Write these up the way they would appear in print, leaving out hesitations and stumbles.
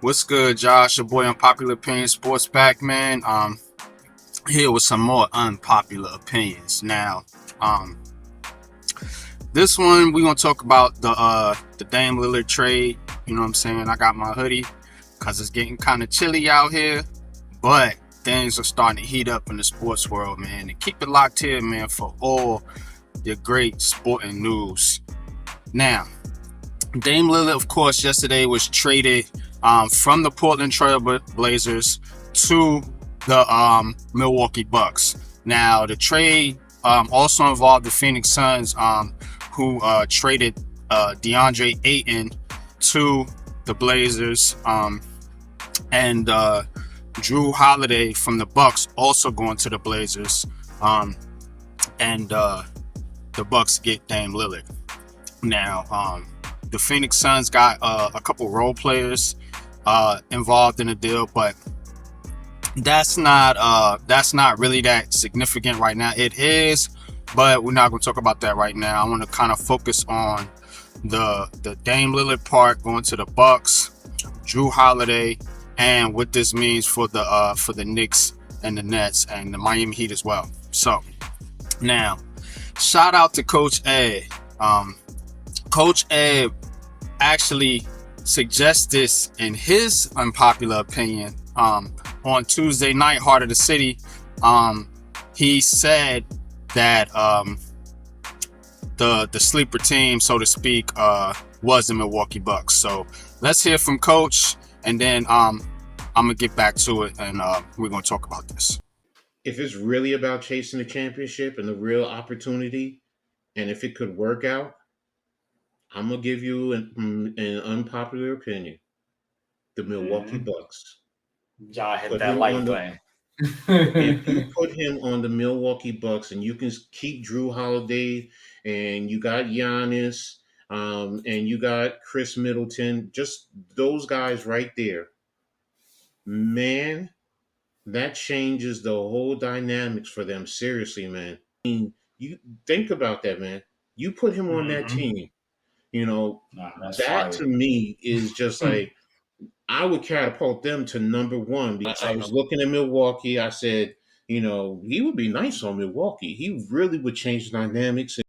What's good, Josh? Your boy Unpopular Opinion Sports back, man. Here with some more unpopular opinions. Now, this one we're gonna talk about the Dame Lillard trade. You know what I'm saying? I got my hoodie because it's getting kind of chilly out here, but things are starting to heat up in the sports world, man. And keep it locked here, man, for all the great sporting news. Now, Dame Lillard, of course, yesterday was traded from the Portland Trail Blazers to the Milwaukee Bucks. Now, the trade also involved the Phoenix Suns, who traded DeAndre Ayton to the Blazers, and Drew Holiday from the Bucks also going to the Blazers, and the Bucks get Dame Lillard. Now, the Phoenix Suns got a couple role players involved in the deal, but that's not really that significant right now. It is, but we're not going to talk about that right now. I want to kind of focus on the Dame Lillard part going to the Bucks, Drew Holiday, and what this means for the Knicks and the Nets and the Miami Heat as well. So now, shout out to Coach Ed. Coach Ed actually suggests this in his unpopular opinion on Tuesday night, Heart of the City. He said that the sleeper team, so to speak, was the Milwaukee Bucks. So let's hear from Coach, and then I'm gonna get back to it, and we're gonna talk about this. If it's really about chasing the championship and the real opportunity, and if it could work out, I'm gonna give you an unpopular opinion. The Milwaukee Bucks. Y'all hit that like button. If you put him on the Milwaukee Bucks, and you can keep Drew Holiday, and you got Giannis, and you got Chris Middleton, just those guys right there, man, that changes the whole dynamics for them. Seriously, man. I mean, you think about that, man. You put him on that team. You know, that to me is just like, I would catapult them to number one. Because I was looking at Milwaukee. I said, he would be nice on Milwaukee. He really would change the dynamics.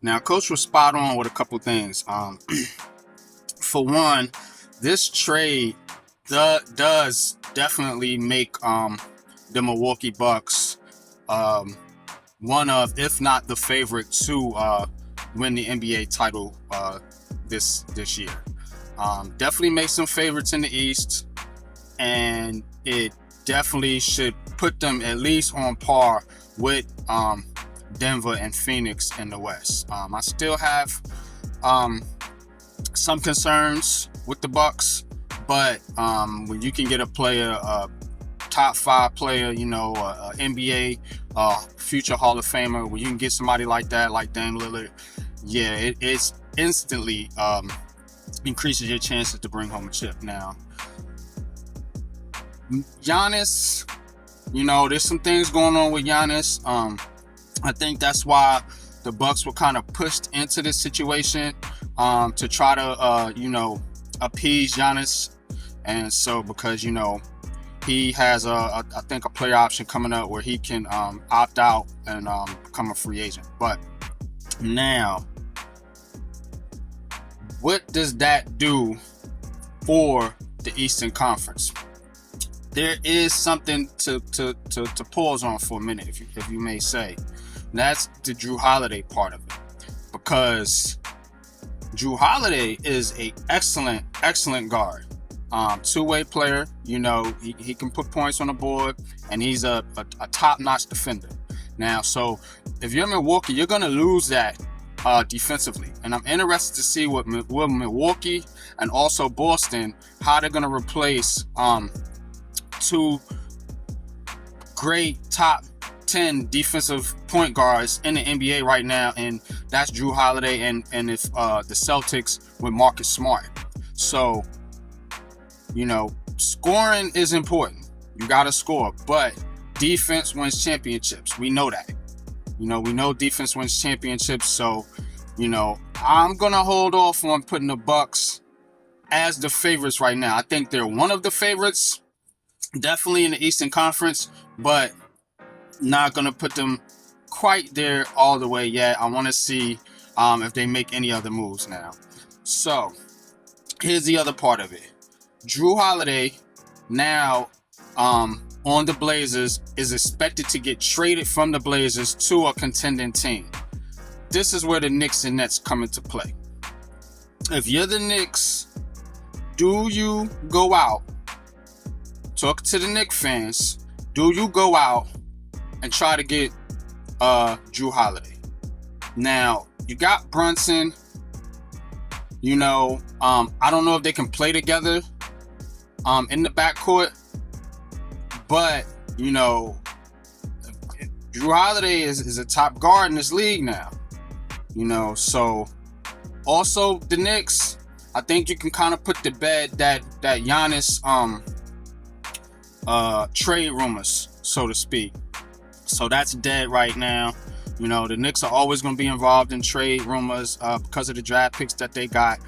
Now, Coach was spot on with a couple things. For one, this trade does definitely make the Milwaukee Bucks one of, if not the favorite, to win the NBA title this year. Definitely makes them favorites in the East, and it definitely should put them at least on par with Denver and Phoenix in the West. I still have some concerns with the Bucks, but when you can get a player, a top 5 player, NBA future Hall of Famer, when you can get somebody like that, like Dame Lillard, yeah, it's instantly increases your chances to bring home a chip. Now, Giannis, there's some things going on with Giannis. I think that's why the Bucks were kind of pushed into this situation to try to, appease Giannis. And so, because, he has I think a player option coming up where he can opt out and become a free agent. But now, what does that do for the Eastern Conference? There is something to pause on for a minute, if you may say. And that's the Drew Holiday part of it, because Drew Holiday is a excellent guard, two-way player. He can put points on the board, and he's a top-notch defender. Now, so if you're Milwaukee, you're gonna lose that defensively, and I'm interested to see what Milwaukee and also Boston, how they're gonna replace two great top 10 defensive point guards in the NBA right now, and that's Drew Holiday and if the Celtics with Marcus Smart. So, scoring is important. You gotta score, but defense wins championships. We know that. We know defense wins championships. So I'm gonna hold off on putting the Bucks as the favorites right now. I think they're one of the favorites, definitely in the Eastern Conference, but not gonna put them quite there all the way yet. I want to see if they make any other moves now. So here's the other part of it. Drew Holiday now on the Blazers is expected to get traded from the Blazers to a contending team. This is where the Knicks and Nets come into play. If you're the Knicks, do you go out, talk to the Knicks fans, do you go out and try to get Drew Holiday? Now, you got Brunson. I don't know if they can play together in the backcourt, but Drew Holiday is a top guard in this league now. So also the Knicks, I think you can kind of put to bed that Giannis trade rumors, so to speak. So that's dead right now. The Knicks are always going to be involved in trade rumors because of the draft picks that they got,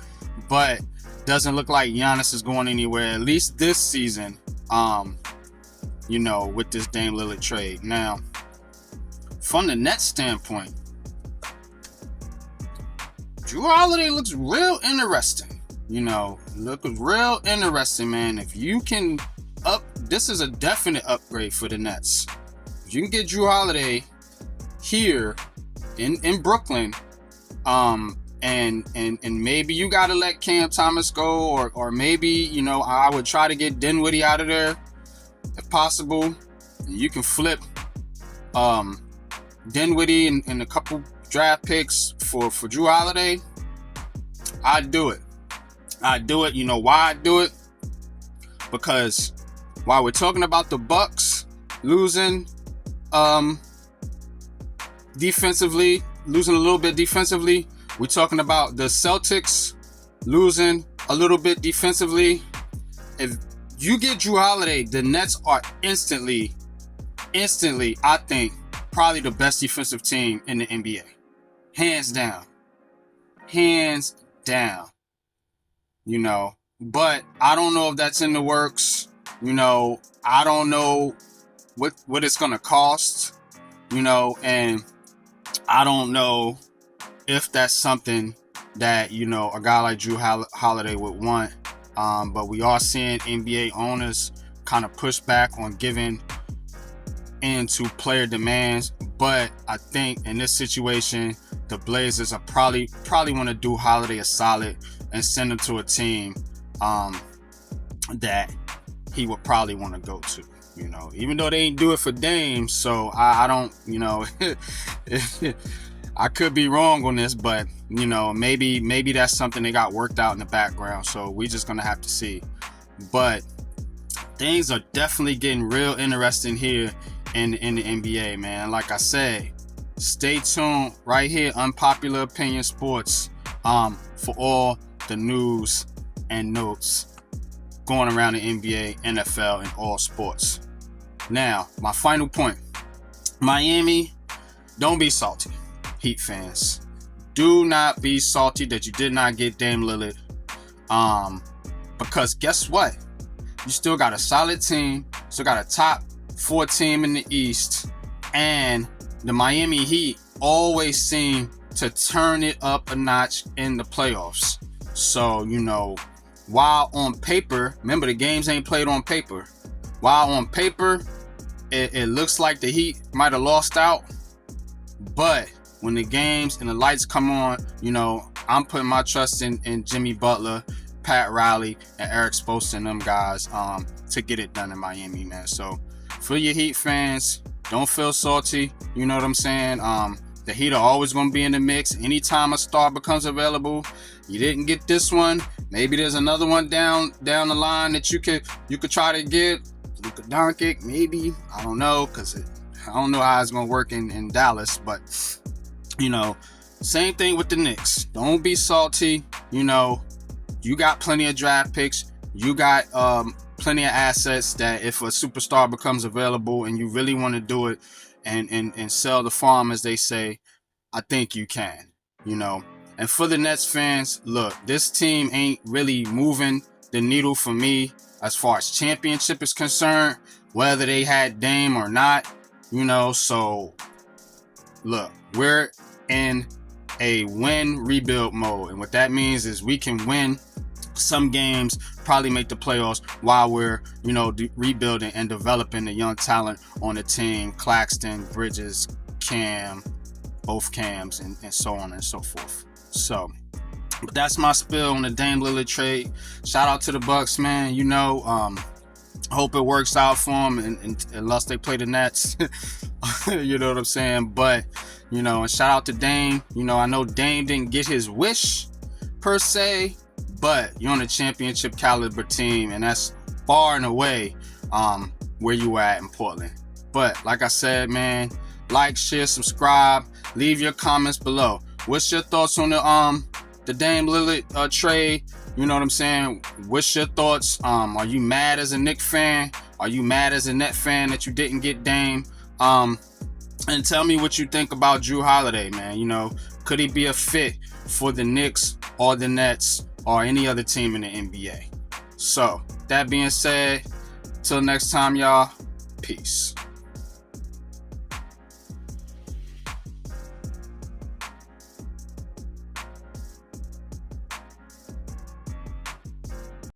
but doesn't look like Giannis is going anywhere, at least this season, with this Dame Lillard trade. Now, from the Nets standpoint, Drew Holiday looks real interesting. Looks real interesting, man. If you can this is a definite upgrade for the Nets. If you can get Drew Holiday here in Brooklyn, and maybe you gotta let Cam Thomas go, or maybe I would try to get Dinwiddie out of there if possible. You can flip Dinwiddie and a couple draft picks for Drew Holiday. I'd do it. You know why I'd do it? Because while we're talking about the Bucks losing defensively, losing a little bit defensively, we're talking about the Celtics losing a little bit defensively. If you get Drew Holiday, the Nets are instantly, I think, probably the best defensive team in the NBA. Hands down. But I don't know if that's in the works. I don't know what it's going to cost, and I don't know if that's something that, a guy like Drew Holiday would want. But we are seeing NBA owners kind of push back on giving into player demands. But I think in this situation, the Blazers are probably want to do Holiday a solid and send him to a team that he would probably want to go to. Even though they ain't do it for Dame, so I don't, I could be wrong on this, but maybe that's something they got worked out in the background. So we just gonna have to see. But things are definitely getting real interesting here in the NBA, man. Like I said, stay tuned right here, Unpopular Opinion Sports, for all the news and notes going around the NBA, NFL, and all sports. Now, my final point. Miami, don't be salty. Heat fans, do not be salty that you did not get Dame Lillard. Because guess what? You still got a solid team. Still got a top 4 team in the East. And the Miami Heat always seem to turn it up a notch in the playoffs. So, while on paper, remember the games ain't played on paper. While on paper, it looks like the Heat might have lost out. But when the games and the lights come on, I'm putting my trust in Jimmy Butler, Pat Riley, and Eric Spoelstra and them guys to get it done in Miami, man. So for your Heat fans, don't feel salty. You know what I'm saying? The Heat are always going to be in the mix. Anytime a star becomes available, you didn't get this one. Maybe there's another one down the line that you could try to get. Luka Doncic, maybe. I don't know, because I don't know how it's going to work in Dallas. But, same thing with the Knicks. Don't be salty. You got plenty of draft picks. You got plenty of assets that if a superstar becomes available and you really want to do it and sell the farm, as they say, I think you can. And for the Nets fans, look, this team ain't really moving the needle for me as far as championship is concerned, whether they had Dame or not, so look, we're in a win rebuild mode. And what that means is we can win some games, probably make the playoffs while we're, rebuilding and developing the young talent on the team, Claxton, Bridges, Cam, both Cams, and so on and so forth. So, but that's my spill on the Dame Lillard trade. Shout out to the Bucks, man. Hope it works out for them, and unless they play the Nets. You know what I'm saying? But, and shout out to Dame. I know Dame didn't get his wish, per se, but you're on a championship caliber team, and that's far and away where you at in Portland. But, like I said, man, like, share, subscribe, leave your comments below. What's your thoughts on the Dame Lillard trade? You know what I'm saying? What's your thoughts? Are you mad as a Knicks fan? Are you mad as a Net fan that you didn't get Dame? And tell me what you think about Jrue Holiday, man. Could he be a fit for the Knicks or the Nets or any other team in the NBA? So, that being said, till next time, y'all, peace.